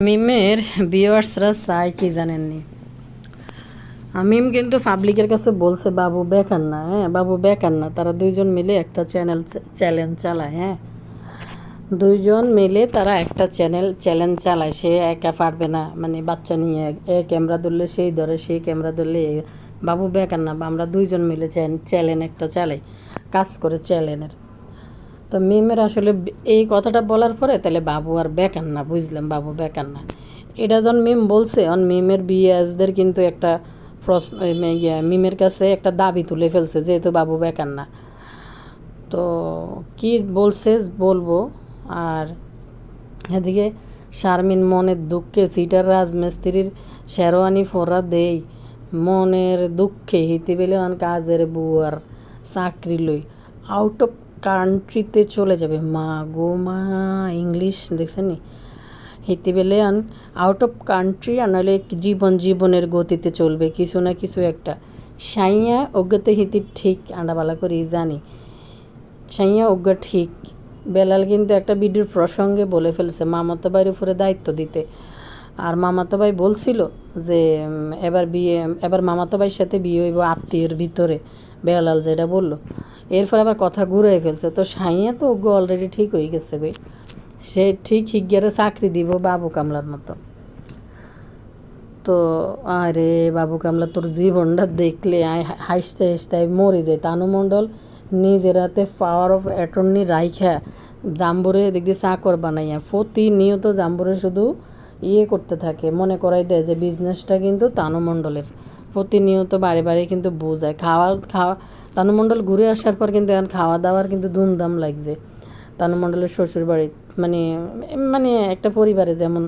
মিমের ভিউয়ার্সরা চায় কি জানেননি? মিম কিন্তু পাবলিকের কাছে বলছে বাবু বেকার না, হ্যাঁ বাবু বেকার না। তারা দুইজন মিলে একটা চ্যালেঞ্জ চালায়, হ্যাঁ দুইজন মিলে তারা একটা চ্যালেঞ্জ চালায়। সে একা পারবে না, মানে বাচ্চা নিয়ে এ ক্যামেরা ধরলে সেই ধরে, সেই ক্যামেরা ধরলে বাবু বেকার না, বা আমরা দুইজন মিলে চ্যালেঞ্জ একটা চালাই, কাজ করে চ্যালেঞ্জের। তো মিমের আসলে এই কথাটা বলার পরে তাহলে বাবু আর বেকার না, বুঝলাম বাবু বেকার না। এটা যখন মিম বলছে মিমের বিএসদের কিন্তু একটা প্রশ্ন, মিমের কাছে একটা দাবি তুলে ফেলছে যেহেতু বাবু বেকার না। তো কি বলছে বলবো। আর এদিকে শারমিন মনের দুঃখে সিটার রাজমিস্ত্রির শেরওয়ানি ফোরা দেই, মনের দুঃখে হিতে পেলে কাজের বুয়ার চাকরি লই আউট অফ কান্ট্রিতে চলে যাবে। মা গো মা, ইংলিশ দেখছেন নি? হিতে পেলে আউট অফ কান্ট্রি, আর নাহলে জীবনের গতিতে চলবে কিছু না কিছু একটা। সাইয়া অজ্ঞাতে হিতি ঠিক আন্ডাবালা করি জানি, সাইয়া অজ্ঞা ঠিক। বেলাল কিন্তু একটা ভিডিওর প্রসঙ্গে বলে ফেলছে মামাতো ভাইয়ের উপরে দায়িত্ব দিতে। আর মামাতো ভাই বলছিল যে এবার মামাতো ভাইয়ের সাথে বিয়ে হইব আত্মীয়ের ভিতরে, বেলাল যেটা বললো। এরপর আবার কথা ঘুরে ফেলছে। তো সাইয়া তো ওগো অলরেডি ঠিক হয়ে গেছে গই, সে ঠিক হিগিয়ারে চাকরি দিব বাবু কামলার মতো। তো আরে বাবু কামলা তোর জীবনটা দেখলে হাসতে হাসতে মরে যায়। তানু মণ্ডল নিজের হাতে পাওয়ার অফ অ্যাটর্নি রাইখা জাম্বুরে দেখি চাকর বানাইয়া প্রতিনিয়ত জাম্বুরে শুধু করতে থাকে, মনে করাই দেয় যে বিজনেসটা কিন্তু তানু মণ্ডলের। প্রতিনিয়ত বারে বারে কিন্তু বোঝায় খাওয়া তানু মণ্ডল ঘুরে আসার পর কিন্তু এখন খাওয়া দাওয়ার কিন্তু ধুমধাম লাগছে তানু মণ্ডলের শ্বশুর বাড়ি। মানে মানে একটা পরিবারে যেমন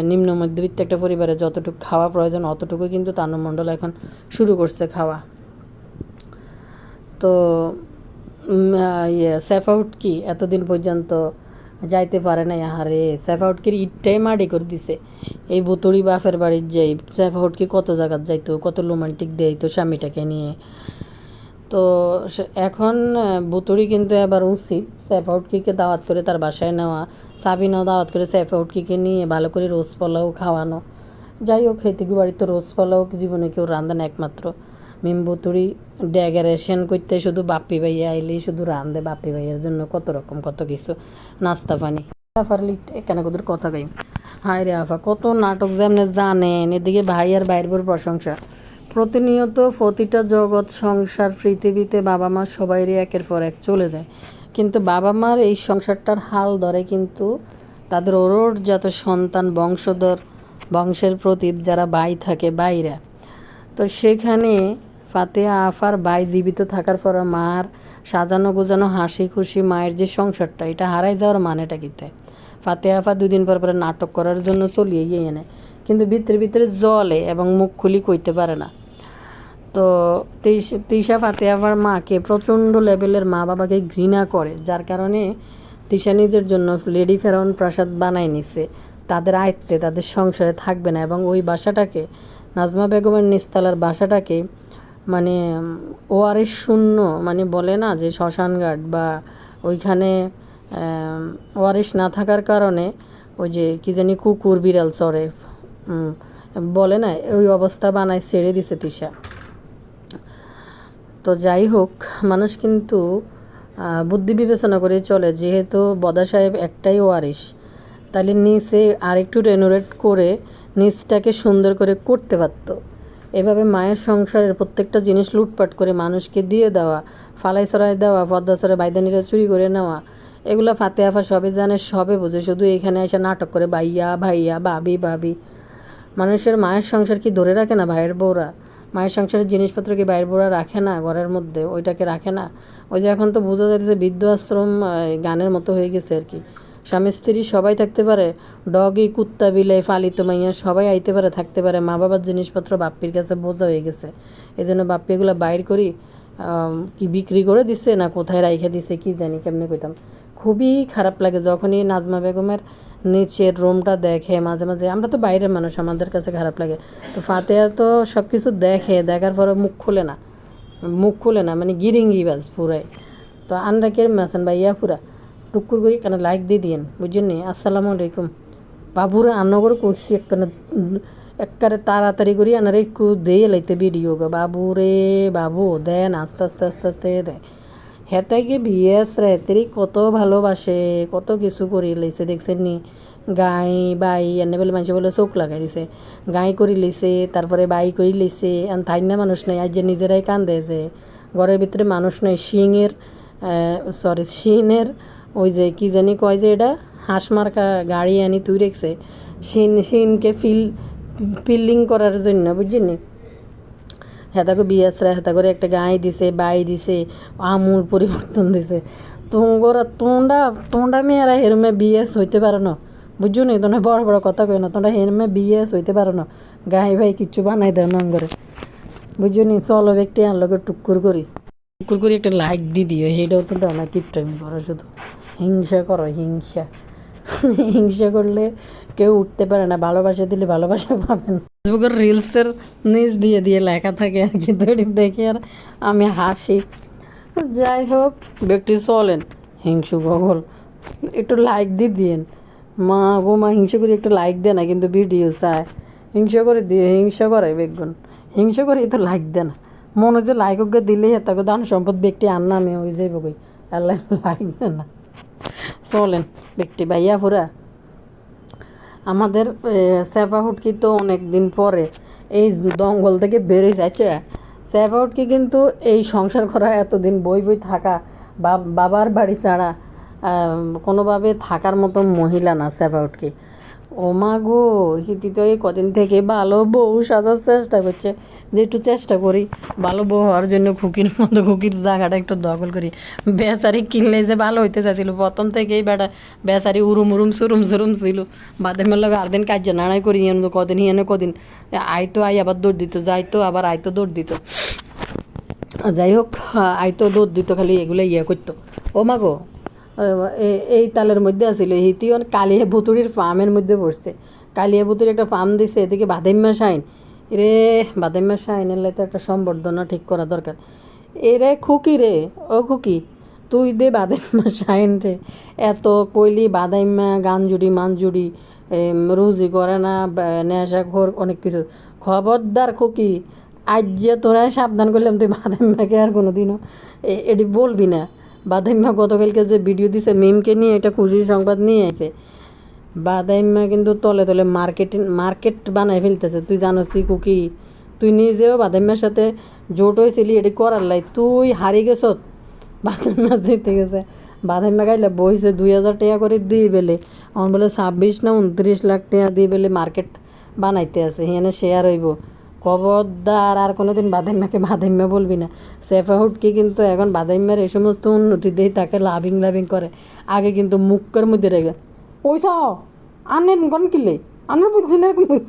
নিম্ন মধ্যবিত্ত একটা পরিবারে যতটুকু খাওয়া প্রয়োজন অতটুকু কিন্তু তানু মণ্ডল এখন শুরু করছে খাওয়া। তো সেফআউট কি এতদিন পর্যন্ত যাইতে পারে না, আহারে সেফআউটকে ইটটাই মাটি করে দিছে। এই বুতুড়ি বাপের বাড়ির যাই সেফআউটকে কত জায়গার যাইতো, কত রোমান্টিক দেয়তো স্বামীটাকে নিয়ে। তো এখন বুতুড়ি কিন্তু এবার উচিত সেফআউটকে দাওয়াত করে তার বাসায় নেওয়া, সাবিনাও দাওয়াত করে সেফআউটকে নিয়ে ভালো করে রোজ পোলাও খাওয়ানো। যাই হোক হেতিগু বাড়িতে রোজ পোলাও জীবনে কেউ রান্ধেন একমাত্র মিম বুতুড়ি। ডেকোরেশন করতে শুধু বাপ্পি ভাইয়া আইলেই শুধু রান্ধে বাপ্পি ভাইয়ের জন্য কত রকম কত কিছু নাস্তা পানি। আফারলি এখানে কত কথা গাই, হায় রে আফা কত নাটক যেমনি জানেন। এদিকে ভাই আর বাইরের প্রশংসা প্রতিনিয়ত, প্রতিটা জগৎ সংসার পৃথিবীতে বাবা মা সবাইরই একের পর এক চলে যায়, কিন্তু বাবা মার এই সংসারটার হাল ধরে কিন্তু তাদের যত সন্তান বংশধর, বংশের প্রতীপ যারা ভাই থাকে বাইরা। তো সেখানে ফাতেহা আফার ভাই জীবিত থাকার পর মার সাজানো গোজানো হাসি খুশি মায়ের যে সংসারটা, এটা হারাই যাওয়ার মানেটা কীতে? ফাতেহা আফা দুদিন পর পরে নাটক করার জন্য চলিয়ে এনে, কিন্তু ভিতরে ভিতরে জলে এবং মুখ খুলি কইতে পারে না। তো তিশা ফাতেহা আফার মাকে প্রচণ্ড লেভেলের মা বাবাকে ঘৃণা করে, যার কারণে তিশা নিজের জন্য লেডি ফেরাউন প্রাসাদ বানায় নিছে। তাদের আয়ত্তে তাদের সংসারে থাকবে না, এবং ওই বাসাটাকে নাজমা বেগমের নিস্তালার বাসাটাকে মানে ওআরএস শূন্য, মানে বলে না যে শ্মশানঘাট, বা ওইখানে ওআরএস না থাকার কারণে ওই যে কী জানি কুকুর বিড়াল চড়ে বলে না, ওই অবস্থা বানায় ছেড়ে দিছে তিশা। তো যাই হোক, মানুষ কিন্তু বুদ্ধি বিবেচনা করে চলে। যেহেতু বদা সাহেব একটাই ওয়ারিশ, তাহলে নিচে আরেকটু রেনোভেট করে নিচটাকে সুন্দর করে করতে পারতো। এভাবে মায়ের সংসারের প্রত্যেকটা জিনিস লুটপাট করে মানুষকে দিয়ে দেওয়া, ফালাই ছড়াই দেওয়া, পদ্মা ছড়ে বাইদানিরা চুরি করে নেওয়া, এগুলো ফাতেহা আফা সবে জানে, সবে বোঝে। শুধু এখানে এসে নাটক করে ভাইয়া ভাইয়া ভাবি ভাবি। মানুষের মায়ের সংসার কি ধরে রাখে না ভাইয়ের বউরা? মায়ের সংসারের জিনিসপত্র কি ভাইয়ের বউরা রাখে না ঘরের মধ্যে? ওইটাকে রাখে না? ওই যে এখন তো বোঝা যাচ্ছে বৃদ্ধ আশ্রম গানের মতো হয়ে গেছে আর কি। স্বামী স্ত্রী সবাই থাকতে পারে, ডগি কুত্তা বিলে ফালিত মাইয়া সবাই আইতে পারে থাকতে পারে, মা বাবার জিনিসপত্র বাপ্পির কাছে বোঝা হয়ে গেছে। এই জন্য বাপ্পি এগুলো বাইর করি কি বিক্রি করে দিছে না কোথায় রাইখে দিছে কি জানি, কেমনে কইতাম। খুবই খারাপ লাগে যখনই নাজমা বেগমের নিচের রুমটা দেখে। মাঝে মাঝে আমরা তো বাইরের মানুষ, আমাদের কাছে খারাপ লাগে। তো ফাতেহা তো সব কিছু দেখে, দেখার পরে মুখ খুলে না, মানে গিরিঙ্গিবাজ পুরাই। তো আন্ডা কেরম আছেন ভাইয়া? পুরা টুকুর করি কেন লাইক দিয়ে দিয়েন, বুঝছেন নি? আসসালামু আলাইকুম। বাবুরে আন্ন করে কইছি একবারে তাড়াতাড়ি করি আনারে একটু দিয়ে লাইতে ভিডিও গো বাবুরে বাবু দেন আস্তে আস্তে আস্তে আস্তে দেয় হেতে কি ভিএস রে তেরি কত ভালোবাসে কত কিছু করি লাইছে দেখছেন নি গাই বাই এনে বলে মানুষ বলে চোখ লাগাই দিছে গাই করি লইছে তারপরে বাই করি লইছে আর থাই না মানুষ নাই আজ যে নিজেরাই কান্দে যে ঘরের ভিতরে মানুষ নাই শিনের ওই যে কি জানি কয় যে এটা হাঁস মার্কা গাড়ি আনি তুই রেখছে শিনকে ফিল্ডিং করার জন্য বুঝলি হেতাকে বিয়াসরা হেতা করে একটা গাই দিছে বাই দিছে আমূল পরিবর্তন দিছে তোমরা মেয়েরা হেরমে বিএস হইতে পারো না বুঝছো নি তোমরা বড় বড় কথা কই না তোমরা হেরমে বিএস হইতে পারো না গাই ভাই কিচ্ছু বানাই দেও না করে বুঝছো নি চলো একটি আনলোকে টুকুর করি একটা লাইক দিও সেইটাও তো দাও না কিপটামি করো শুধু হিংসা করো হিংসা করলে কেউ উঠতে পারে না ভালোবাসা দিলে ভালোবাসা পাবে না ফেসবুকের রিলসের নিচ দিয়ে লেখা থাকে আর কি দড়ি দেখে আর আমি হাসি যাই হোক ব্যক্তি চলেন হিংসু গগল একটু লাইক দিয়েন মা গো মা হিংসা করে একটু লাইক দেয় না কিন্তু ভিডিও চায় হিংসা করে বেগুন হিংসা করে তো লাইক দেয় না মনে যে লাইক ওকে দিলেই তাকে দান সম্পদ ব্যক্তি আন্না আমি ওই যাইব কই আল্লাহ লাইক দেয় না চলেন ব্যক্তি ভাইয়া পুরা আমাদের সেফা হুটকি তো অনেক দিন পরে এই দঙ্গল থেকে বেড়ে যাচ্ছে সেফা হুটকি কিন্তু এই সংসার করা এতদিন বই থাকা বাবার বাড়ি ছাড়া কোনোভাবে থাকার মতো মহিলা না সেফা হুটকি ও মা গো হিতি তো এই কদিন থেকে ভালো বউ সাজার চেষ্টা করছে যে একটু চেষ্টা করি ভালো বউ হওয়ার জন্য খুকির জায়গাটা একটু দখল করি বেচারি কিনলে যে ভালো হইতে চাইছিল প্রথম থেকেই বেচারি উরুম সুরুম ছিল বাদে মেলা আর দিন কাজ নাড়াই করি কদিন কদিন আইতো আবার দৌড় দিত যাইতো আবার আইতো দৌড় দিত যাই হোক আইতো দৌড় দিত খালি এগুলো করতো ও মা গো এই তালের মধ্যে আসছিল হিতিও কালিয়া ভুতুড়ির ফার্মের মধ্যে পড়ছে কালিয়া ভুতুড়ি একটা ফার্ম দিছে এদিকে বাদাইম্মা শাইন রে বাদাইম্মা শাইন এলে তো একটা সম্বর্ধনা ঠিক করা দরকার এরে খুকি রে ও খুকি তুই দে বাদাইম্মা শাইন রে এত কইলি বাদাইম্মা গানজুড়ি মানজুড়ি রুজি করে না নেশা ঘোর অনেক কিছু খবরদার খুকি আজ যে তোরা সাবধান করলাম তুই বাদাইম্মাকে আর কোনো দিনও এটি বলবি না বাদাইম্মা গতকালকে যে ভিডিও দিছে মিমকে নিয়ে একটা খুশির সংবাদ নিয়ে আসে বাদাইম্মা কিন্তু তলে তলে মার্কেট বানাই ফেলতেছে তুই জানোসি কুকি তুই নিজেও বাদাইম্মার সাথে জোট হয়েছিলি এটি করার লাই তুই হারি গেছ বাদাইম্মা জিতে গেছে বাদাইম্মা গাইলে বইছে 2000 টাকা করে দিয়ে বেলে আমার বলে 26 না 29 লাখ টাকা দিয়ে বেলে মার্কেট বানাইতে আছে এখানে শেয়ার হইব খবরদার আর কোনোদিন বাদাইম্মাকে বাদাইম্মা বলবি না সেফা হুটকি কিন্তু এখন বাদাইম্মার এই সমস্ত উন্নতি দিয়ে তাকে লাভিং করে আগে কিন্তু মুখের মধ্যে রেখে ওইসা আনেন গন কিলে আনার বুঝছেন এরকম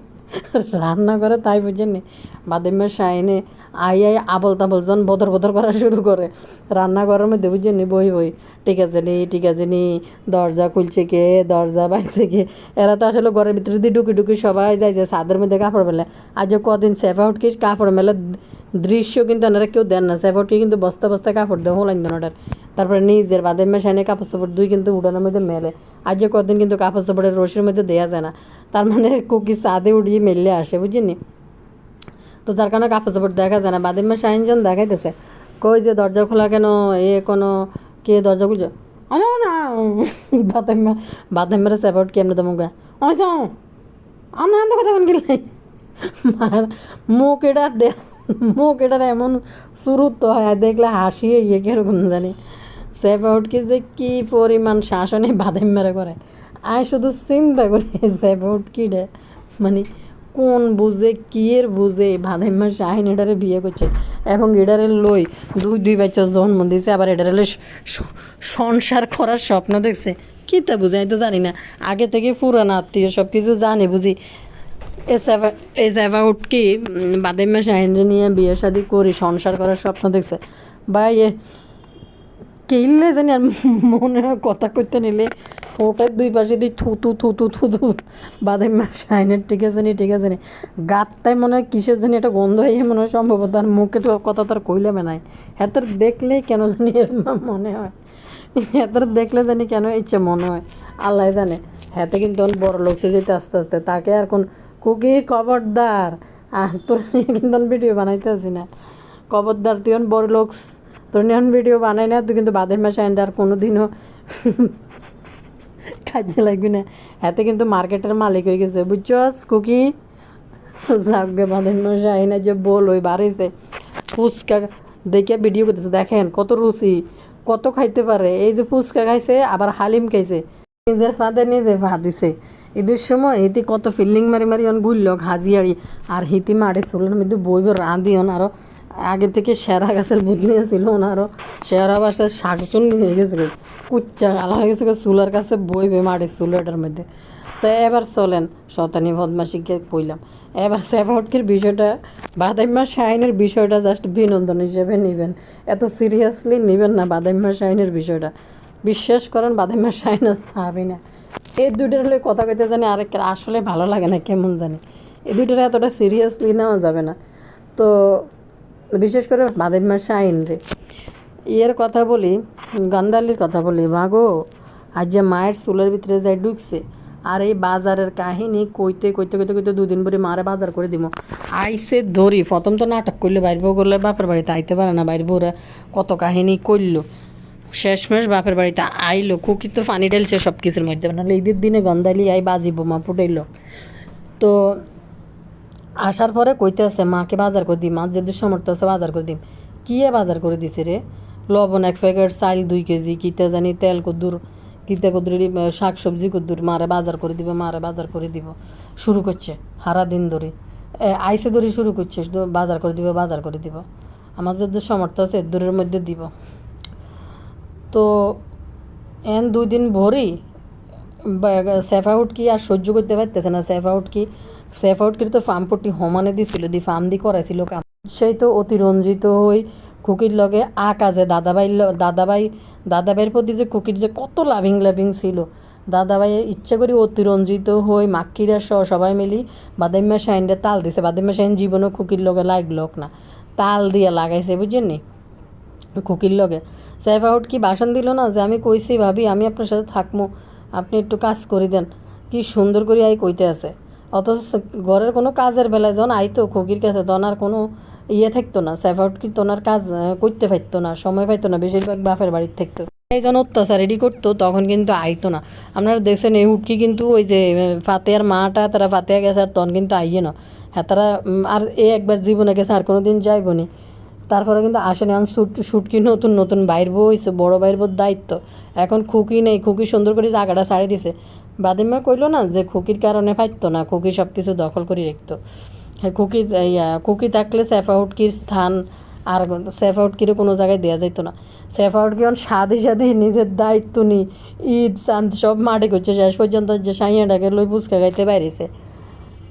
রান্না করে তাই বুঝছেন নি বাদাইম্মার শাইনে আই আবল তাবল জন বদর করা শুরু করে রান্নাঘরের মধ্যে বুঝছেন নি বই ঠিক আছে নি দরজা খুলছে কে দরজা বাইছে কে এরা তো আসলে ঘরের ভিতরে দিয়ে ঢুকি সবাই যায় যে ছাদের মধ্যে কাপড় মেলে আজ কদিন সেফা উঠকি কাপড় মেলার দৃশ্য কিন্তু ওনারা কেউ দেন না সেফা উঠকি কিন্তু বস্তা কাপড় দেয় হোলাইন দোনোটার তারপরে নিজের বাদাইম্মা শাইনে কাপড় চাপড় দুই কিন্তু উঠানোর মধ্যে মেলে আজ কদিন কিন্তু কাপড় চাপড়ের রশির মধ্যে দেওয়া যায় না তার মানে কুকি ছাদে উঠিয়ে মেললে আসে বুঝিনি তো তার কারণে কাপড় চাপড় দেখা যায় না বাদাইম্মা শাইনজন দেখাইতেছে কই যে দরজা খোলা কেন কোনো কে দরজা খুলছে না বাদাইম্মারা সেপারেট কেমনে তো মুখ আমরা কথা কোন গেলে মুখ এটার এমন সুরুত্ব হয় দেখলে হাসি কিরকম জানি সেপাউটকে যে কি পরিমাণ শাসনে বাদাইম্মারা করে আয় শুধু চিন্তা করি সেপাউটকি মানে কোন বুঝে কিয়ের বুঝে বাদাইম্মা শাহিন এটারে বিয়ে করছে এবং এটারে লই দুই বাচ্চা জন্ম দিয়েছে আবার এটারে সংসার করার স্বপ্ন দেখছে কী তা বুঝে আমি তো জানি না আগে থেকে পুরানো আত্মীয় সব কিছু জানি বুঝি এই সেফা উঠকি বাদাইম্মা শাহিনরে নিয়ে বিয়ে শাদি করি সংসার করার স্বপ্ন দেখছে ভাই কিনলে জানি আর মনে হয় কথা করতে নিলে ওটার দুই পাশে দিয়ে থুতু বাদাইম্মা শাইনের ঠিক আছে নি গাতটাই মনে হয় কিসের জানি একটা গন্ধ হয়ে মনে হয় সম্ভবত আর মুখে তো কথা তার কইলে নাই হাতের দেখলেই কেন জানি এর মনে হয় হাতের দেখলে জানি কেন ইচ্ছে মনে হয় আল্লাহ জানে। হাতে কিন্তু বড় লোকসে যেতে আস্তে আস্তে তাকে আর কোন কুকি খবরদার তোর নিয়ে কিন্তু ভিডিও বানাইতে আসি না, খবরদার তুই বড় লোকস, তোর নিয়ে ভিডিও বানাই না, তুই কিন্তু বাদের মাসে আইন আর কোনো দিনও কাজে লাগবি না। হাতে কিন্তু মার্কেটের মালিক হয়ে গেছে বুঝছস কুকি। যাকে বাদের মাসে আইন যে বল ওই বাড়িছে ফুচকা দেখে ভিডিও করতেছে, দেখেন কত রুচি, কত খাইতে পারে। এই যে ফুচকা খাইছে আবার হালিম খাইছে, নিজের ফাঁদে নিজে ভা দিছে। ঈদের সময় হিতি কত ফিল্ডিং মারি মারি অন বুঝল হাজিয়াড়ি আর হিতি মারে চুলের মধ্যে বইব রাঁধি আরও আগে থেকে সেরা গাছের বুধ নিয়েছিল ওনারও সেরা বাসার শাকচুন্নি হয়ে গেছে, কুচ্চা আলা হয়ে গেছে চুলার কাছে বইবে মারে চুল এটার মধ্যে। তো এবার চলেন শতানি বদমাসিকে কইলাম, এবার সেফাউটকির বিষয়টা বাদাইম্মা শাইনের বিষয়টা জাস্ট বিনোদন হিসেবে নেবেন, এত সিরিয়াসলি নেবেন না বাদাইম্মা শাইনের বিষয়টা। বিশ্বাস করেন বাদাইম্মা শাইন চাবি না, এই দুইটার হলে কথা কইতে জানি আরেক আসলে ভালো লাগে না কেমন জানি, এই দুইটার এতটা সিরিয়াসলি নেওয়া যাবে না। তো বিশেষ করে বাদাইম্মা শাইন রে ইয়ের কথা বলি, গান্দালির কথা বলি, মাগো আজ যে মায়ের চুলের ভিতরে যাই ঢুকছে আর এই বাজারের কাহিনী কইতে কইতে কইতে কইতে দুদিন পরে মারে বাজার করে দিব। আইসে ধরি প্রথম তো নাটক করলে বাইর বউ করলে বাপের বাড়িতে আইতে পারে না, বাইর বউরা কত কাহিনী করলো, শেষমেশ বাপের বাড়িতে আইলো, কুকি তো পানি ঢেলছে সব কিছুর মধ্যে, নাহলে ঈদের দিনে গন্ধালি আই বাজি বোমা ফুটাইলো। তো আসার পরে কইতে আছে মাকে বাজার করে দিই, মা যে দুঃসমর্থ আছে বাজার করে দিম। কী বাজার করে দিছে রে, লবণ 1 প্যাকেট, চাল 2 কেজি, কিতে জানি তেল কদ্দুর, কিতে কদ্দুর শাক সবজি কদ্দুর, মারে বাজার করে দিব, মারে বাজার করে দিব শুরু করছে সারা দিন ধরে, আইসে ধরে শুরু করছে বাজার করে দিব বাজার করে দিব। আমার যদি সমর্থ আছে দূরের মধ্যে দিব। তো 2 দিন ভরেই সেফাউট কি আর সহ্য করতে পারতেছে না, সেফাউটকির তো ফার্ম পট্টি হমানে দিছিল, দি ফার্ম দি করাইছিল কাম, সেই তো অতিরঞ্জিত হই খুকির লগে কাজে দাদাভাইয়ের প্রতি যে খুকির যে কত লাভিং ছিল, দাদাভাইয়ের ইচ্ছা করি অতিরঞ্জিত হই মাক্কিরা সবাই মিলি বাদাইম্মা শাইনটা তাল দিছে। বাদাইম্মা শাইন জীবনও খুকির লগে লাগলোক না, তাল দিয়ে লাগাইছে বুঝছেন নি খুকির লগে। সেফাউট কি বাসন দিল না যে আমি কইছি ভাবি আমি আপনার সাথে থাকবো, আপনি একটু কাজ করে দেন, কি সুন্দর করে আই কইতে আছে। অথচ ঘরের কোনো কাজের বেলায় যখন আইতো খুকির কাছে তখন আর কোনো থাকতো না, সেফাউট কি তোনার কাজ করতে পারতো না, সময় পাইতো না, বেশিরভাগ বাপের বাড়ির থাকতো। এই যখন অত্যাচার রেডি করতো তখন কিন্তু আইতো না। আপনারা দেখছেন এই হুটকি কিন্তু ওই যে ফাতেহার মাটা তারা ফাতেহা গেছে আর তখন কিন্তু আইয়ে না, হ্যাঁ তারা আর একবার জীবনে গেছে আর কোনো দিন যাইব নি, তারপরে কিন্তু আসেনি। এখন শুটকি নতুন নতুন বাইর বইছে, বড় বাইর বোর দায়িত্ব, এখন খুকি নেই, খুকি সুন্দর করে জায়গাটা ছাড়ি দিছে। বাদিমা কইলো না যে খুকির কারণে পাইতো না, খুকি সব কিছু দখল করে রাখতো। হ্যাঁ খুকি থাকলে সেফাউটকির স্থান আর সেফাউটকিরও কোনো জায়গায় দেওয়া যেত না। সেফাউটকি এখন সাদি নিজের দায়িত্ব নিই ঈদ চাঁদ সব মাঠে করছে, শেষ পর্যন্ত যে সাইয়াটাকে লই ফুচকা খাইতে বাইরেছে।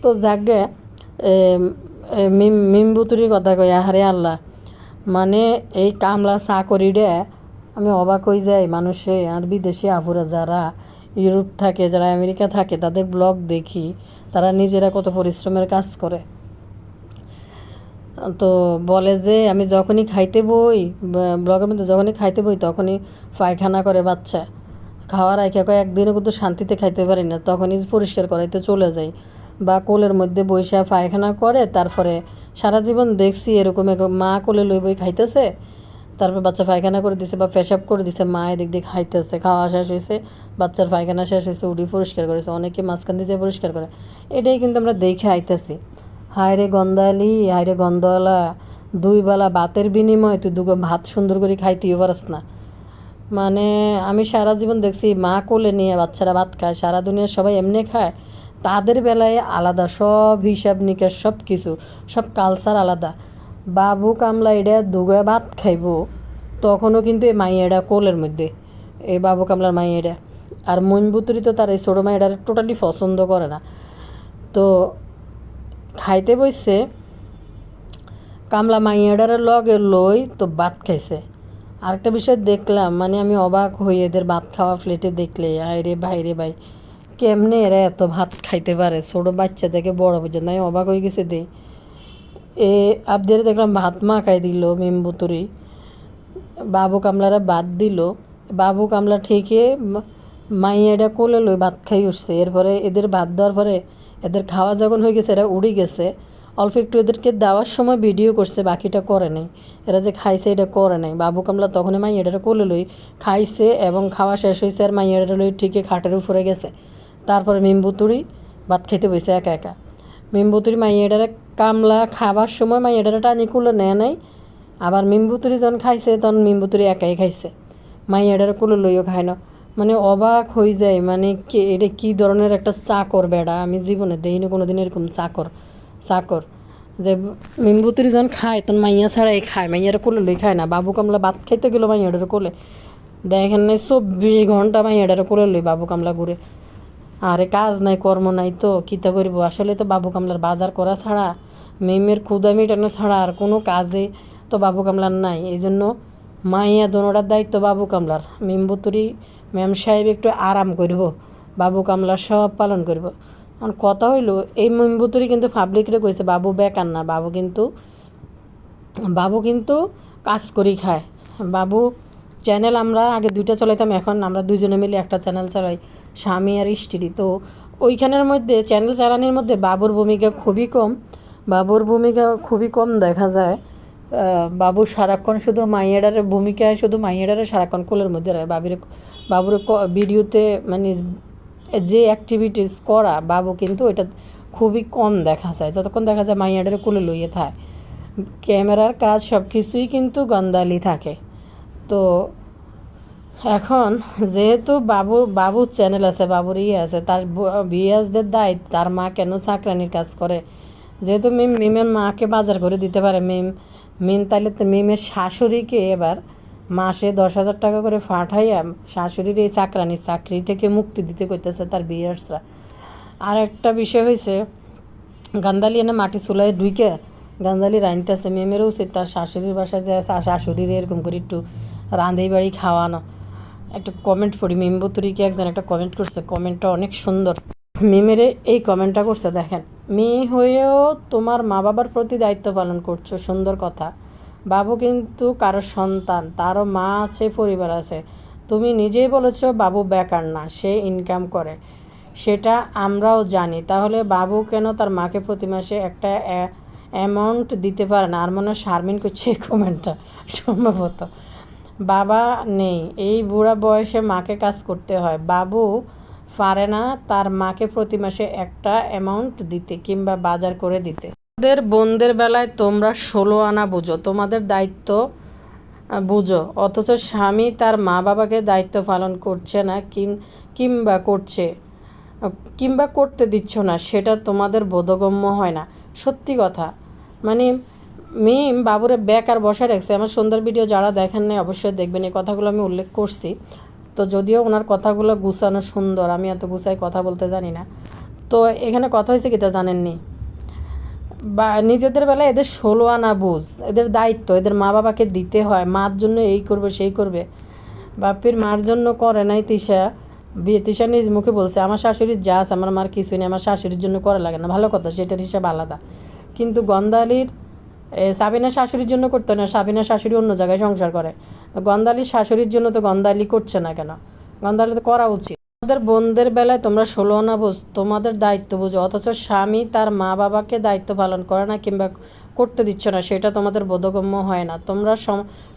তো যাকে মিমবুতুরির কথা কই আহারে আল্লাহ, মানে এই কামলা চাকরিটা আমি অবাক হয়ে যাই মানুষে। আর বিদেশি আপুরা যারা ইউরোপ থাকে, যারা আমেরিকা থাকে, তাদের ব্লগ দেখি তারা নিজেরা কত পরিশ্রমের কাজ করে। তো বলে যে আমি যখনই খাইতে বই, ব্লগের মধ্যে যখনই খাইতে বই তখনই পায়খানা করে বাচ্চা, খাওয়ার আইখা কয় একদিনও কিন্তু শান্তিতে খাইতে পারি না, তখনই পরিষ্কার করাইতে চলে যাই, বা কোলের মধ্যে বৈশা পায়খানা করে। তারপরে সারা জীবন দেখছি এরকম মা কোলে লই বই খাইতেছে, তারপর বাচ্চা পায়খানা করে দিছে বা পেশাব করে দিছে, মা এদিক দিয়ে খাইতেছে, খাওয়া শেষ হয়েছে, বাচ্চার পায়খানা শেষ হয়েছে, উঠি পরিষ্কার করেছে, অনেকে মাঝখান দিয়ে পরিষ্কার করে। এটাই কিন্তু আমরা দেখে আইতেছি। হায় রে গন্ধালি, হায় রে গন্ধওয়ালা, 2 বেলা ভাতের বিনিময়ে তুই 2 ভাত সুন্দর করে খাইতেও পারস না। মানে আমি সারা জীবন দেখছি মা কোলে নিয়ে বাচ্চারা ভাত খায়, সারা দুনিয়ার সবাই এমনি খায়, তাদের বেলায় আলাদা সব হিসাব নিকাশ, সব কিছু, সব কালচার আলাদা। বাবু কামলা এটা 2 ভাত খাইব তখনও কিন্তু এই মাইয়াটা কোলের মধ্যে, এই বাবু কামলার মাইয়াটা। আর মইনবুতুরি তো তার এই ছোটো মাইয়াটার টোটালি পছন্দ করে না। তো খাইতে বইছে কামলা মাইয়াটার লগে লই তো ভাত খাইছে। আরেকটা বিষয় দেখলাম, মানে আমি অবাক হই এদের ভাত খাওয়া প্লেটে দেখলে, আয় রে ভাই রে ভাই, কেমনে এরা এত ভাত খাইতে পারে, ছোটো বাচ্চা থেকে বড় পর্যন্ত। আমি অবাক হয়ে গেছে দেই আপদের দেখলাম ভাত মাখাই দিল মিমবুতুরি, বাবু কামলারা বাদ দিল। বাবু কামলা ঠিকই মাইয়াটা কোলে লই ভাত খাই উঠছে। এরপরে এদের ভাত দেওয়ার পরে এদের খাওয়া যখন হয়ে গেছে এরা উড়ে গেছে। অল্প একটু এদেরকে দেওয়ার সময় ভিডিও করছে, বাকিটা করে নাই। এরা যে খাইছে এটা করে নাই। বাবু কামলা তখনই মাইয়াটারে কোলে লই খাইছে এবং খাওয়া শেষ হয়েছে আর মাইয়াটা লই ঠিকই খাটের উপরে গেছে। তারপরে মিম্বুতুরি ভাত খেতে বসে একা একা। মিম্বুতুরি মাইয়াটারে কামলা খাবার সময় মাইয়াটারে টানি কোলে নেয় নাই। আবার মিম্বুতুরি যখন খাইছে তখন মিম্বুতুরি একাই খাইছে, মাইয়াটারে কোলে লইও খায় না। মানে অবাক হয়ে যায়, মানে কে এটা কী ধরনের একটা চাকর বেড়া, আমি জীবনে দেখিনি কোনো দিন এরকম চাকর চাকর যে মিম্বুতুরি যখন খায় তখন মাইয়া ছাড়াই খায়, মাইয়ারা কোলে লই খায় না। বাবু কামলা ভাত খাইতে গেলো মাইয়াটার কোলে, দেখেন নাই 24 ঘন্টা মাইয়াটার কোলে লই বাবু কামলা ঘুরে। আরে কাজ নাই কর্ম নাই তো কীতা করব। আসলে তো বাবু কামলার বাজার করা ছাড়া, মেমের ক্ষুদা মেটানো ছাড়া আর কোনো কাজে তো বাবু কামলার নাই। এই জন্য মাইয়া দোনোটার দায়িত্ব বাবু কামলার। মিম্বুতুরি ম্যাম সাহেব একটু আরাম করব, বাবু কামলা সব পালন করব। এখন কথা হইল এই মিম্বুতুরি কিন্তু পাবলিকরে কইছে বাবু বেকার না, বাবু কিন্তু কাজ করি খায়। বাবু চ্যানেল আমরা আগে 2টা চালাইতাম, এখন আমরা 2জনে মিলে একটা চ্যানেল চালাই, স্বামী আর স্ত্রী। তো ওইখানের মধ্যে চ্যানেল চালানোর মধ্যে বাবুর ভূমিকা খুবই কম দেখা যায়। বাবু সারাক্ষণ শুধু মাইয়াডারের ভূমিকায়, শুধু মাইয়াডারে সারাক্ষণ কোলের মধ্যে রায়। বাবুর ভিডিওতে মানে যে অ্যাক্টিভিটিস করা বাবু কিন্তু এটা খুবই কম দেখা যায়। যতক্ষণ দেখা যায় মাইয়াডারে কোলে লইয়ে থাকে, ক্যামেরার কাজ সব কিছুই কিন্তু গন্দালি থাকে। তো এখন যেহেতু বাবুর চ্যানেল আছে, বাবুর আছে, তার বিয়াসদের দায়িত্ব তার মা কেন চাকরানির কাজ করে। যেহেতু মিমের মাকে বাজার করে দিতে পারে মিম তাহলে তো মিমের শাশুড়িকে এবার মাসে 10,000 টাকা করে পাঠাইয়া শাশুড়ির এই চাকরি থেকে মুক্তি দিতে কইতেছে তার বিয়ার্সরা। আর একটা বিষয় হয়েছে, গান্দালি এনে মাটি চুলায় ঢুকে গান্দালি রাঁধতেছে। মেমেরও উচিত তার শাশুড়ির বাসায় যে শাশুড়ির এরকম করে একটু রাঁধেই বাড়ি খাওয়ানো। একটা কমেন্ট পড়ি, মিম্বুতুরিকে একজন একটা কমেন্ট করছে, কমেন্টটা অনেক সুন্দর। মিমেরে এই কমেন্টটা করছে, দেখেন, মেয়ে হয়েও তোমার মা বাবার প্রতি দায়িত্ব পালন করছো, সুন্দর কথা। বাবু কিন্তু কারো সন্তান, তারও মা আছে, পরিবার আছে। তুমি নিজেই বলেছো বাবু বেকার না, সে ইনকাম করে, সেটা আমরাও জানি। তাহলে বাবু কেন তার মাকে প্রতি মাসে একটা অ্যামাউন্ট দিতে পারে না? আর মনে হয় শারমিন করছে এই কমেন্টটা সম্ভবত। বাবা নেই, এই বুড়া বয়সে মাকে কাজ করতে হয়, বাবু পারে না তার মাকে প্রতি মাসে একটা অ্যামাউন্ট দিতে কিংবা বাজার করে দিতে। তোমাদের বোনদের বেলায় তোমরা 16 আনা বুঝো, তোমাদের দায়িত্ব বুঝো, অথচ স্বামী তার মা বাবাকে দায়িত্ব পালন করছে না কিংবা করতে দিচ্ছ না, সেটা তোমাদের বোধগম্য হয় না। সত্যি কথা, মানে মিম বাবুরে বেকার বসে রাখছে। আমার সুন্দর ভিডিও যারা দেখেন নাই অবশ্যই দেখবেন, এই কথাগুলো আমি উল্লেখ করছি। তো যদিও ওনার কথাগুলো গুছানো সুন্দর, আমি এত গুছাই কথা বলতে জানি না। তো এখানে কথা হয়েছে কি তা জানেননি, বা নিজেদের বেলায় এদের 16 আনা বুঝ, এদের দায়িত্ব এদের মা বাবাকে দিতে হয়। মার জন্য এই করবে সেই করবে, বাপির মার জন্য করে নাই। তিশা নিজ মুখে বলছে, আমার শাশুড়ির যা আছে আমার মার কিছুই নেই, আমার শাশুড়ির জন্য করা লাগে না। ভালো কথা, সেটার হিসাব আলাদা। কিন্তু গন্দালির সাবিনা শাশুড়ির জন্য করতে না, সাবিনা শাশুড়ি অন্য জায়গায় সংসার করে। তো গন্দালির শাশুড়ির জন্য তো গন্দালি করছে না কেন? গন্দালি তো করা উচিত। তোমাদের বোনদের বেলায় তোমরা 16 আনা বুঝ, তোমাদের দায়িত্ব বুঝো, অথচ স্বামী তার মা বাবাকে দায়িত্ব পালন করে না কিংবা করতে দিচ্ছ না, সেটা তোমাদের বোধগম্য হয় না। তোমরা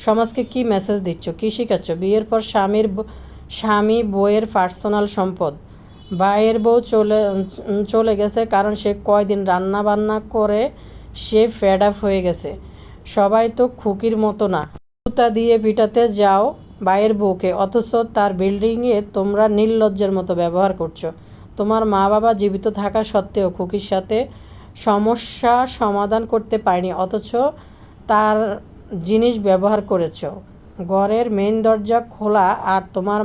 সমাজকে কি মেসেজ দিচ্ছ, কি শেখাচ্ছ? বিয়ের পর স্বামী বউয়ের পার্সোনাল সম্পদ। ভাইয়ের বউ চলে গেছে কারণ সে কয়দিন রান্না বান্না করে সে ফেড আপ হয়ে গেছে। সবাই তো খুকির মতো না, জুতা দিয়ে পিটাতে যাও ভাইয়ের বউকে, অথচ তার বিল্ডিংয়ে তোমরা নির্লজ্জের মতো ব্যবহার করছো। তোমার মা বাবা জীবিত থাকা সত্ত্বেও খুকির সাথে সমস্যা সমাধান করতে পারেনি, অথচ তার জিনিস ব্যবহার করেছো। ঘরের মেইন দরজা খোলা আর তোমার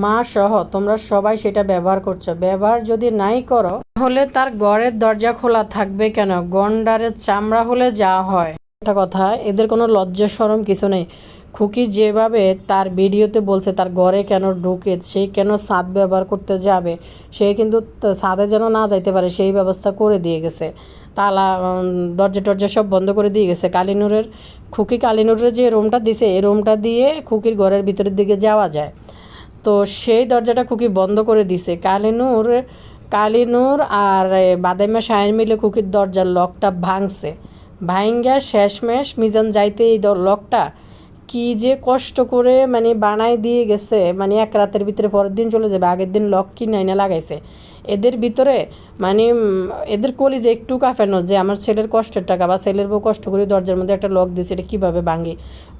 মা সহ তোমরা সবাই সেটা ব্যবহার করছো। ব্যবহার যদি নাই করো তাহলে তার ঘরের দরজা খোলা থাকবে কেন? গন্ডারের চামড়া হলে যা হয়। একটা কথা, এদের কোনো লজ্জা শরম কিছু নেই। খুকি যেভাবে তার ভিডিওতে বলছে তার ঘরে কেন ঢুকে, সে কেন ছাদ ব্যবহার করতে যাবে, সে কিন্তু ছাদে যেন না যাইতে পারে সেই ব্যবস্থা করে দিয়ে গেছে। তালা দরজা টরজা সব বন্ধ করে দিয়ে গেছে। খুকি কালিনুরের যে রুমটা দিছে এই রুমটা দিয়ে খুকির ঘরের ভিতরের দিকে যাওয়া যায়, তো সেই দরজাটা খুকি বন্ধ করে দিছে। কালিনুর আর বাদাইমা শাহিন মিলে খুকির দরজার লকটা ভাঙছে। ভাঙ্গা শেষমেশ মিজান যাইতে এই লকটা কি যে কষ্ট করে মানে বানাই দিয়ে গেছে, মানে এক রাতের ভিতরে পরের দিন চলে যাবে, আগের দিন লক কিনে এনে লাগাইছে। এদের ভিতরে মানে এদের কলিজে একটু কাঁপানো যে আমার ছেলের কষ্টের টাকা বা ছেলের বউ কষ্ট করে দরজার মধ্যে একটা লক দিয়েছে, এটা কীভাবে ভাঙি।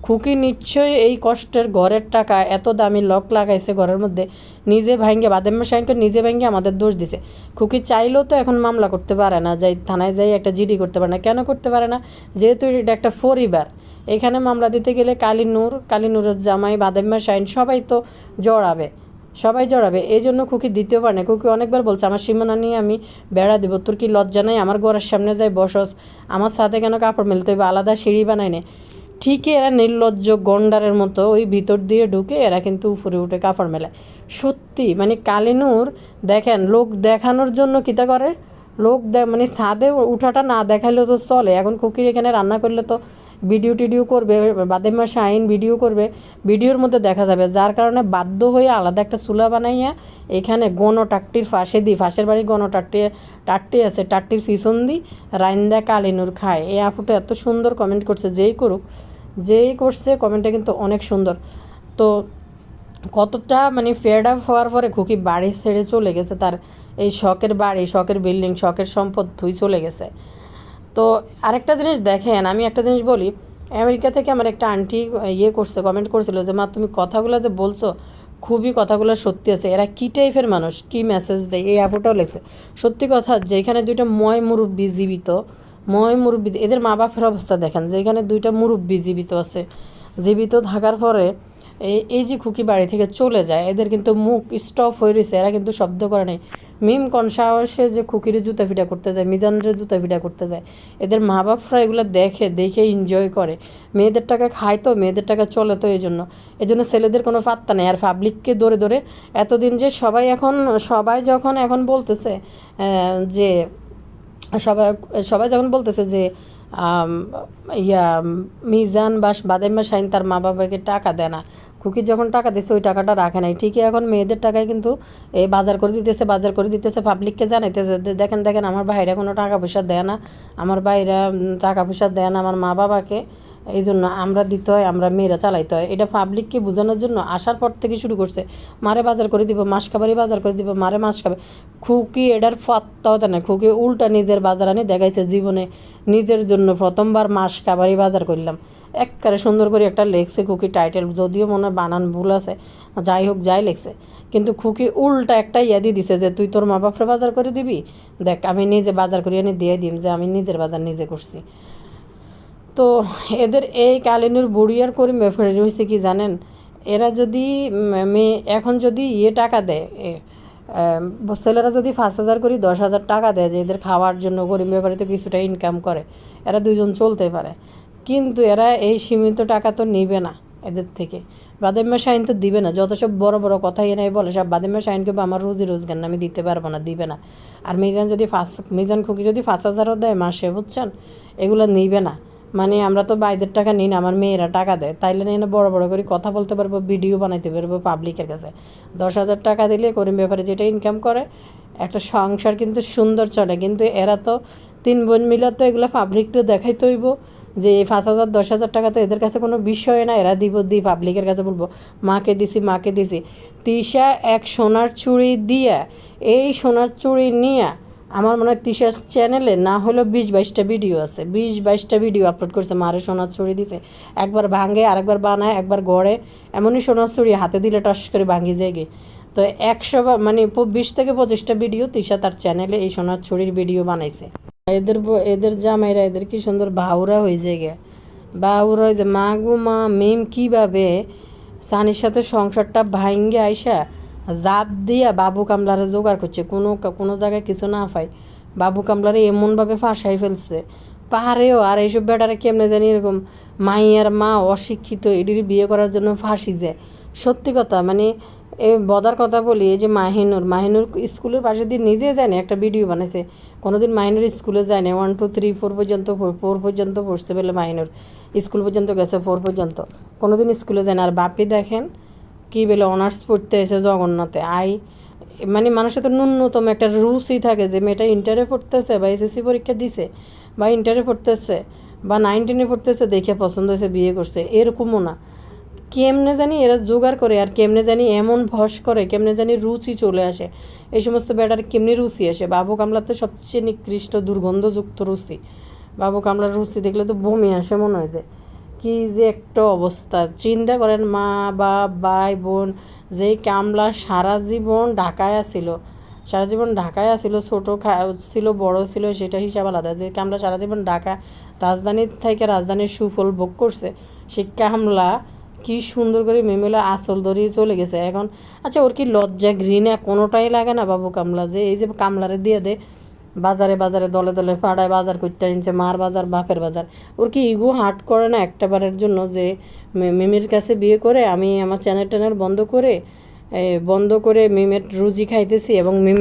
খুকি নিশ্চয়ই এই কষ্টের ঘরের টাকা এত দামি লক লাগাইছে ঘরের মধ্যে, নিজে ভাঙ্গে বাদাম শাহিনকে নিজে ভাঙ্গে আমাদের দোষ দিছে। খুকি চাইলেও তো এখন মামলা করতে পারে না, যাই থানায় যাই একটা জিডি করতে পারে না। কেন করতে পারে না? যেহেতু এটা একটা পরিবার, এখানে মামলা দিতে গেলে কালিনুরের জামাই বাদাম্মা শাহিন সবাই জড়াবে, এই জন্য খুকি দিতেও পারে না। খুকি অনেকবার বলছে আমার সীমানা নিয়ে আমি বেড়া দিব, তোর কি লজ্জা নাই? আমার ঘরের সামনে যাই বসস, আমার সাথে কেন কাপড় মেলতে হবে, আলাদা সিঁড়ি বানাই নে। ঠিকই এরা নির্লজ্জ গন্ডারের মতো ওই ভিতর দিয়ে ঢুকে এরা কিন্তু উপরে উঠে কাপড় মেলায়। সত্যি মানে কালিনুর দেখেন লোক দেখানোর জন্য কিতা করে, মানে ছাদে উঠাটা না দেখাইলেও তো চলে। এখন খুকির এখানে রান্না করলে তো ভিডিও করবে, বাদাইমা শাহিন ভিডিও করবে, ভিডিওর মধ্যে দেখা যাবে, যার কারণে বাধ্য হয়ে আলাদা একটা চুলা বানাইয়া এখানে গণটাট্টির ফাঁসে দিই, ফাঁসের বাড়ি টাট্টি আছে, টাট্টির পিছন দিই রাইন্দা কালিনুর খায়। এই আপুটা এত সুন্দর কমেন্ট করছে, যেই করছে কমেন্টটা কিন্তু অনেক সুন্দর। তো কতটা মানে ফেড আপ হওয়ার পরে খুকি বাড়ি ছেড়ে চলে গেছে, তার এই শখের বাড়ি, শখের বিল্ডিং, শখের সম্পদ থুই চলে গেছে। তো আরেকটা জিনিস দেখেন, আমি একটা জিনিস বলি, আমেরিকা থেকে আমার একটা আন্টি কমেন্ট করছিল যে মা তুমি কথাগুলো যে বলছো খুবই কথাগুলো সত্যি আছে, এরা কী টাইপের মানুষ, কী মেসেজ দেয়। এই আপুটাও লেগছে সত্যি কথা, যেখানে দুইটা মুরব্বী জীবিত, এদের মা বাপের অবস্থা দেখেন, যেখানে দুইটা মুরব্বী জীবিত থাকার পরে এই যে খুকি বাড়ি থেকে চলে যায়, এদের কিন্তু মুখ স্টপ হয়ে রয়েছে, এরা কিন্তু শব্দ করে নেই। মিম কনসাহসে যে খুকির জুতা ফিটা করতে যায়, মিজানের জুতা ফিটা করতে যায়, এদের মা বাপরা এগুলো দেখে এনজয় করে। মেয়েদের টাকা খায় তো, মেয়েদের টাকা চলে তো, এই জন্য ছেলেদের কোনো পাত্তা নেই। আর পাবলিককে ধরে এতদিন যে সবাই যখন এখন বলতেছে যে সবাই যখন বলতেছে যে মিজান বা বাদাইমা শাহিন তার মা বাবাকে টাকা দেয় না, খুকি যখন টাকা দিচ্ছে ওই টাকাটা রাখে নাই, ঠিকই এখন মেয়েদের টাকায় কিন্তু এই বাজার করে দিতেছে পাবলিককে জানাইতেছে দেখেন আমার ভাইরা কোনো টাকা পয়সা দেয় না, আমার মা বাবাকে, এই জন্য আমরা দিতে হয়, আমরা মেয়েরা চালাইতে হয়। এটা পাবলিককে বোঝানোর জন্য আসার পর থেকে শুরু করছে, মারে বাজার করে দিব, মাস খাবারই বাজার করে দিব, মারে মাস খাবে। খুকি এটার ফাত্তাও দেয় না, খুকি উল্টা নিজের বাজার আনি দেখাইছে জীবনে নিজের জন্য প্রথমবার মাস খাবারই বাজার করলাম। একবারে সুন্দর করে একটা লেখছে খুকি টাইটেল, যদিও মনে হয় বানান ভুল আছে, যাই লেখছে, কিন্তু খুকি উল্টা একটা দিয়ে দিছে যে তুই তোর মা বাপরে বাজার করে দিবি, দেখ আমি নিজে বাজার করে এনে দিয়ে দিম যে আমি নিজের বাজার নিজে করছি। তো এদের এই কালিনুর বুড়িয়ার করে মেফারি হয়েছে কি জানেন, এরা যদি এখন যদি টাকা দেয়, ছেলেরা যদি 5,000 করে 10,000 টাকা দেয় যে এদের খাওয়ার জন্য, গরিব ব্যাপারে কিছুটা ইনকাম করে, এরা দুজন চলতে পারে। কিন্তু এরা এই সীমিত টাকা তো নিবে না এদের থেকে, বাদাম্মা শাহিন তো দিবে না, যত সব বড় কথা এনে বলে সব বাদাম্মা শাহিনকে আমার রোজগার না, আমি দিতে পারবো না, দিবে না। আর মিজান খুকি যদি 5,000ও দেয় মাসে, বুঝছেন, এগুলো নিবে না। মানে আমরা তো বাইদের টাকা নিই না, আমার মেয়েরা টাকা দেয়, তাইলে নিয়ে বড় করে কথা বলতে পারবো, ভিডিও বানাইতে পারবো পাবলিকের কাছে। 10,000 টাকা দিলে করিম ব্যাপারে যেটা ইনকাম করে একটা সংসার কিন্তু সুন্দর চলে। কিন্তু এরা তো 3 বোন মিলে তো এগুলো পাবলিককে দেখাইতে হইব যে 5,000 10,000 টাকা তো এদের কাছে কোনো বিষয় না, এরা দিই পাবলিকের কাছে বলবো মাকে দিছি। তিশা এক সোনার চুড়ি দিয়া, এই সোনার চুড়ি নিয়ে আমার মনে হয় তিশার চ্যানেলে না হলেও 20-22টা ভিডিও আছে, 20-22টা ভিডিও আপলোড করছে, মারে সোনার চুড়ি দিছে, একবার ভাঙে আরেকবার বানায়, একবার গড়ে, এমনই সোনার চুড়ি হাতে দিলে টস করে ভাঙি যায়। তো 100 মানে 20 থেকে 25টা ভিডিও তিশা তার চ্যানেলে এই সোনার চুড়ির ভিডিও বানাইছে। এদের জামাইরা এদের কি সুন্দর বাউরা হয়ে যায়, বাউরা হয়ে যে মা গো মা, মেম কীভাবে সানির সাথে সংসারটা ভাঙ্গে আইসা জাপ দিয়া বাবু কামলারে জোগাড় করছে, কোনো জায়গায় কিছু না পায়, বাবু কামলারে এমনভাবে ফাঁসাই ফেলছে, পাহাড়েও। আর এইসব বেটারে কেমনে জানি এরকম মাইয়ার মা অশিক্ষিত এটির বিয়ে করার জন্য ফাঁসি যায়। সত্যি কথা, মানে এ বদার কথা বলি, এই যে মাহিনুর স্কুলের পাশে দিয়ে নিজে যায় না, একটা ভিডিও বানাইছে। কোনোদিন মাহিনুর স্কুলে যায় না, 1 2 3 4 পর্যন্ত 4 পর্যন্ত পড়ছে বলে মাহিনুর স্কুল পর্যন্ত গেছে, 4 পর্যন্ত কোনোদিন স্কুলে যায় না। আর বাপি দেখেন কি বলে অনার্স পড়তে এসে জগন্নাথে মানে মানুষের তো ন্যূনতম একটা রুচি থাকে যে মেয়েটা ইন্টারে পড়তেছে বা এসএসসি পরীক্ষা দিছে বা ইন্টারে পড়তেছে বা 9 10-এ পড়তেছে, দেখে পছন্দ হয়েছে বিয়ে করছে, এরকমও না। কেমনে জানি এরা জোগাড় করে, আর কেমনে জানি এমন ভস করে, কেমনে জানি রুচি চলে আসে এই সমস্ত ব্যাটার, কেমনি রুচি আসে। বাবু কামলার তো সবচেয়ে নিকৃষ্ট দুর্গন্ধযুক্ত রুচি। বাবু কামলার রুচি দেখলে তো বমি আসে, মনে হয় যে কী যে একটা অবস্থা। চিন্তা করেন, মা বাপ ভাই বোন, যেই কামলা সারা জীবন ঢাকায় আসিল, সারা জীবন ঢাকায় আসিল, ছোটো ছিল বড় ছিল সেটা হিসাব আলাদা। যে কামলা সারা জীবন ঢাকা রাজধানীর থেকে রাজধানীর সুফল ভোগ করছে, সেই কামলা কি সুন্দর করে মেমেলা আঁচল ধরিয়ে চলে গেছে এখন। আচ্ছা, ওর কি লজ্জা ঘৃণা কোনোটাই লাগে না বাবু কামলা? যে এই যে কামলারে দিয়ে দে বাজারে বাজারে দলে দলে পাড়ায় বাজার করতে আনছে, মার বাজার বাপের বাজার, ওর কি ইগো হার্ট করে না একটাবারের জন্য যে মেমের কাছে বিয়ে করে আমি আমার চ্যানেল ট্যানেল বন্ধ করে মেমের রুজি খাইতেছি, এবং মেম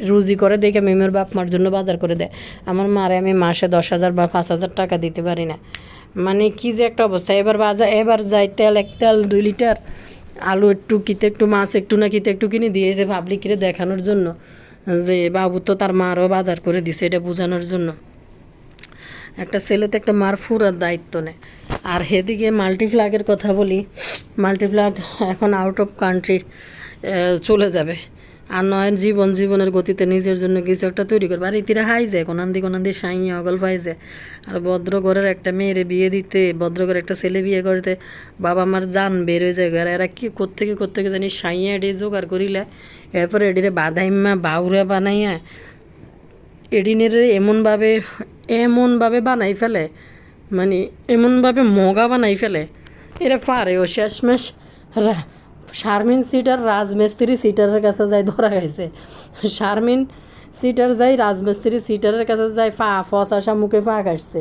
রুজি করে দেখে মেমের বাপ মার জন্য বাজার করে দেয়। আমার মারে আমি মাসে 10,000 বা 5,000 টাকা দিতে পারি না। মানে কি যে একটা অবস্থা। এবার যাই তেল 2 লিটার, আলু একটু কিতে একটু, মাছ একটু না কিতে একটু কিনে দিয়েছে পাবলিকরে দেখানোর জন্য যে বাবু তো তার মারও বাজার করে দিছে, এটা বোঝানোর জন্য। একটা ছেলেতে একটা মার ফুরার দায়িত্ব নেয়। আর সেদিকে মাল্টিফ্ল্যাগের কথা বলি, মাল্টিফ্ল্যাগ এখন আউট অফ কান্ট্রি চলে যাবে, আর নয় জীবনের গতিতে নিজের জন্য কিছু একটা তৈরি করবে। আর ইতিরা হাই যায় কোনান্দি সাইয়া অগল পাই যায়। আর ভদ্রঘরের একটা মেয়েরে বিয়ে দিতে, ভদ্রঘরের একটা ছেলে বিয়ে করতে বাবা মার জান বের হয়ে যায়। আর এরা কি কোত্থেকে জানি সাইয়া এডি জোগাড় করিলা, এরপরে এডিরে বাদাইম্মা বাউরা বানাইয়া এডিনের এমনভাবে বানাই ফেলে, মানে এমনভাবে মগা বানাই ফেলে এরা পারে। ও শেষমেশ শারমিন সিটার রাজমিস্ত্রি সিটারের কাছে যায় ধরা গেছে। শারমিন সিটার যাই রাজমিস্ত্রি সিটারের কাছে যায়, ফসাশা মুখে কাটছে,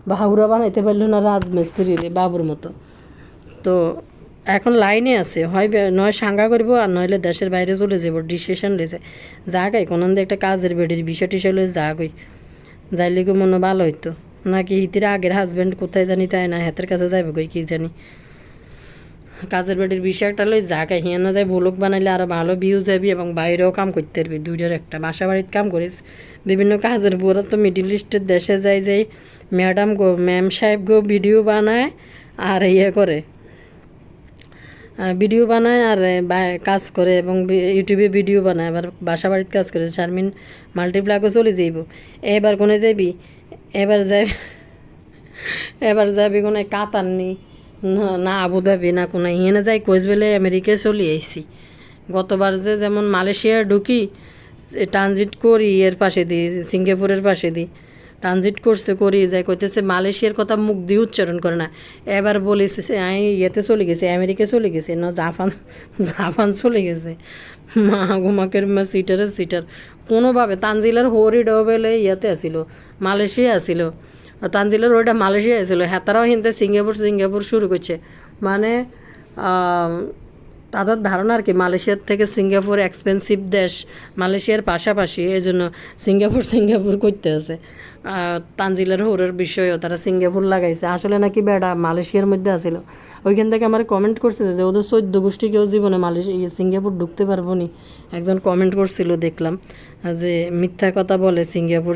বাহুরা বানাইতে পারল না রাজমিস্ত্রি রে বাবুর মতো। তো এখন লাইনে আছে, হয় নয় সাঙ্গা করব আর নইলে দেশের বাইরে চলে যাব, ডিসিশন লেছে যাগাই কোনো একটা কাজের বেডির বিষয় টিষয় লয়ে যাগই, যাইলে কি মনে ভালো হইতো নাকি হিতির আগের হাজব্যান্ড কোথায় জানি তাই না হাতের কাছে যাবে কই কি জানি। কাজের বাড়ির বিষয় একটা লই জায়গায় হিয়া না যায়, ভ্লগ বানাইলে আরও ভালো ভিউ যাবি এবং বাইরেও কাম করতে পারবি, দুইটার একটা। বাসা বাড়িতে কাম করিস, বিভিন্ন কাজের বুড়া তো মিডিল ইস্টের দেশে যাই ম্যাম সাহেব গো ভিডিও বানায় আর করে ভিডিও বানায় আর কাজ করে এবং ইউটিউবে ভিডিও বানায়, আবার বাসা বাড়িতে কাজ করে। শারমিন মাল্টিপ্লাগও চলে যাইব। এবার কোনে যাবি, এবার যাবি কোনে কাতার নি না আবুধাবি না কোনো ইয়ে যাই কোচ বেলে আমেরিকায় চলে আইসি। গতবার যেমন মালয়েশিয়া ঢুকি ট্রানজিট করি এর পাশে দিই, সিঙ্গাপুরের পাশে দিই ট্রানজিট করি যাই কইতেছে মালয়েশিয়ার কথা মুখ দিয়ে উচ্চারণ করে না। এবার বলিস আমি ইয়েতে চলে গেছি, আমেরিকা চলে গেছে না জাপান চলে গেছে। মা ঘুমাকের সিটার কোনোভাবে তানজিলার হরিডও বেলে ইয়াতে আসিল, মালয়েশিয়া আসিল, তানজিলার ওইটা মালয়েশিয়া আসিল, হেতারাও হিনতে সিঙ্গাপুর শুরু করছে। মানে তাদের ধারণা আর কি মালয়েশিয়ার থেকে সিঙ্গাপুর এক্সপেন্সিভ দেশ, মালয়েশিয়ার পাশাপাশি, এই জন্য সিঙ্গাপুর করতে আছে। তানজিলার হোরের বিষয়েও তারা সিঙ্গাপুর লাগাইছে, আসলে নাকি বেড়া মালয়েশিয়ার মধ্যে আসিল। ওইখান থেকে আমার কমেন্ট করছে যে ওদের 14 গোষ্ঠী কেউ জীবনে সিঙ্গাপুর ঢুকতে পারবো নি, একজন কমেন্ট করছিল দেখলাম যে মিথ্যা কথা বলে সিঙ্গাপুর।